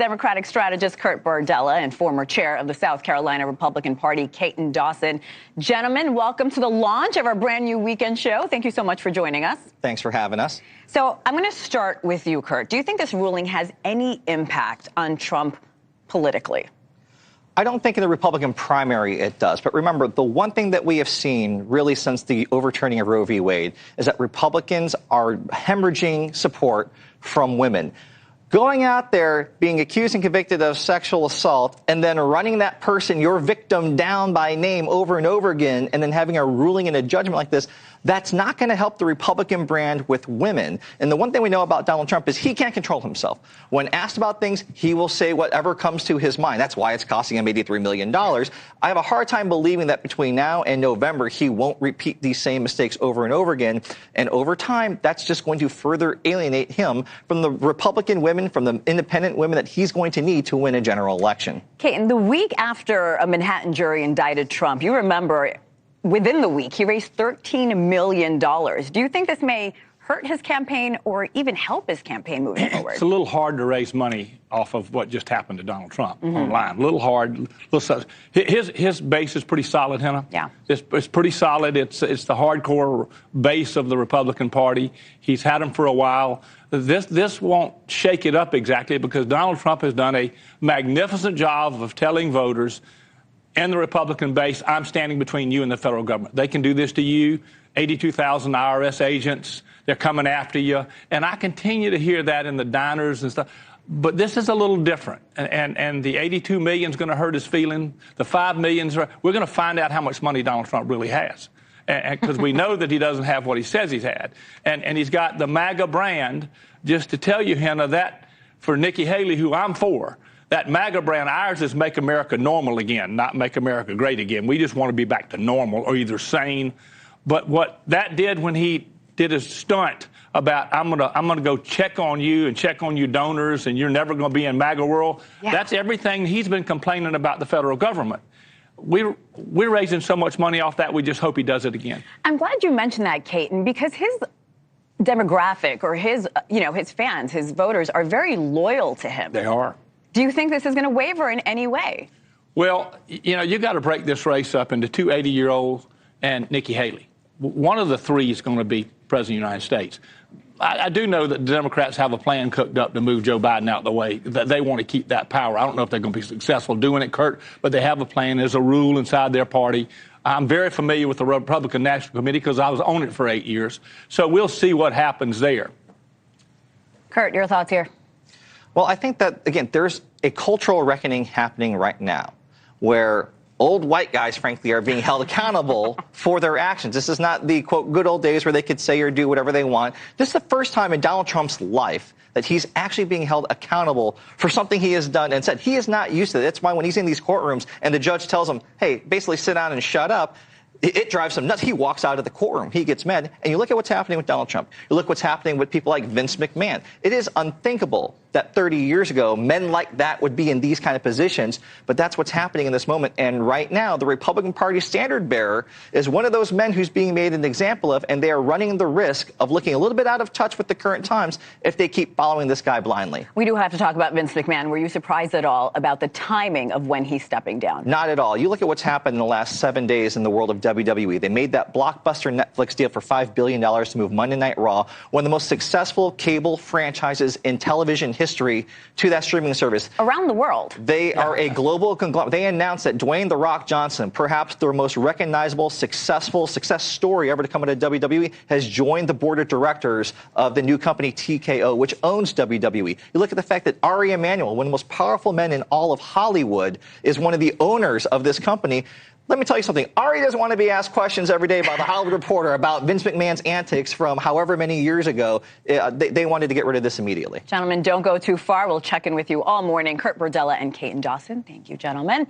Democratic strategist Kurt Bardella and former chair of the South Carolina Republican Party, Caton Dawson. Gentlemen, welcome to the launch of our brand new weekend show. Thank you so much for joining us. Thanks for having us. So I'm going to start with you, Kurt. Do you think this ruling has any impact on Trump politically? I don't think in the Republican primary it does. But remember, the one thing that we have seen really since the overturning of Roe v. Wade is that Republicans are hemorrhaging support from women. Going out there, being accused and convicted of sexual assault, and then running that person, your victim, down by name over and over again, and then having a ruling and a judgment like this, that's not going to help the Republican brand with women. And the one thing we know about Donald Trump is he can't control himself. When asked about things, he will say whatever comes to his mind. That's why it's costing him $83 million. I have a hard time believing that between now and November, he won't repeat these same mistakes over and over again. And over time, that's just going to further alienate him from the Republican women, from the independent women that he's going to need to win a general election. Caton, the week after a Manhattan jury indicted Trump, you remember within the week, he raised $13 million. Do you think this may hurt his campaign or even help his campaign moving forward? It's a little hard to raise money off of what just happened to Donald Trump online. A little hard. His base is pretty solid, Hannah. Yeah. It's pretty solid. It's the hardcore base of the Republican Party. He's had them for a while. This won't shake it up exactly because Donald Trump has done a magnificent job of telling voters and the Republican base, I'm standing between you and the federal government. They can do this to you. 82,000 IRS agents, they're coming after you. And I continue to hear that in the diners and stuff. But this is a little different. And the 82 million is going to hurt his feeling. The 5 million, we're going to find out how much money Donald Trump really has. Because we know that he doesn't have what he says he's had. And he's got the MAGA brand, just to tell you, Hannah, that for Nikki Haley, who I'm for, that MAGA brand, ours is Make America Normal Again, not Make America Great Again. We just want to be back to normal or either sane. But what that did when he did his stunt about I'm gonna go check on you and check on you donors and you're never going to be in MAGA world, that's everything he's been complaining about the federal government. We're raising so much money off that we just hope he does it again. I'm glad you mentioned that, Caton, because his demographic or his fans, his voters are very loyal to him. They are. Do you think this is going to waver in any way? Well, you got to break this race up into two 80-year-olds and Nikki Haley. One of the three is going to be president of the United States. I do know that the Democrats have a plan cooked up to move Joe Biden out of the way, that they want to keep that power. I don't know if they're going to be successful doing it, Kurt, but they have a plan. There's a rule inside their party. I'm very familiar with the Republican National Committee because I was on it for 8 years. So we'll see what happens there. Kurt, your thoughts here? Well, I think that, again, there's a cultural reckoning happening right now where old white guys, frankly, are being held accountable for their actions. This is not the, quote, good old days where they could say or do whatever they want. This is the first time in Donald Trump's life that he's actually being held accountable for something he has done and said. He is not used to it. That's why when he's in these courtrooms and the judge tells him, hey, basically sit down and shut up, it drives him nuts. He walks out of the courtroom. He gets mad. And you look at what's happening with Donald Trump. You look what's happening with people like Vince McMahon. It is unthinkable that 30 years ago, men like that would be in these kind of positions. But that's what's happening in this moment. And right now, the Republican Party standard bearer is one of those men who's being made an example of, and they are running the risk of looking a little bit out of touch with the current times if they keep following this guy blindly. We do have to talk about Vince McMahon. Were you surprised at all about the timing of when he's stepping down? Not at all. You look at what's happened in the last 7 days in the world of WWE. They made that blockbuster Netflix deal for $5 billion to move Monday Night Raw, one of the most successful cable franchises in television history, to that streaming service. Around the world. They are a global conglomerate. They announced that Dwayne "The Rock" Johnson, perhaps their most recognizable, success story ever to come out of WWE, has joined the board of directors of the new company TKO, which owns WWE. You look at the fact that Ari Emanuel, one of the most powerful men in all of Hollywood, is one of the owners of this company. Let me tell you something. Ari doesn't want to be asked questions every day by the Hollywood Reporter about Vince McMahon's antics from however many years ago. They wanted to get rid of this immediately. Gentlemen, don't go too far. We'll check in with you all morning. Kurt Bardella and Caton Dawson. Thank you, gentlemen.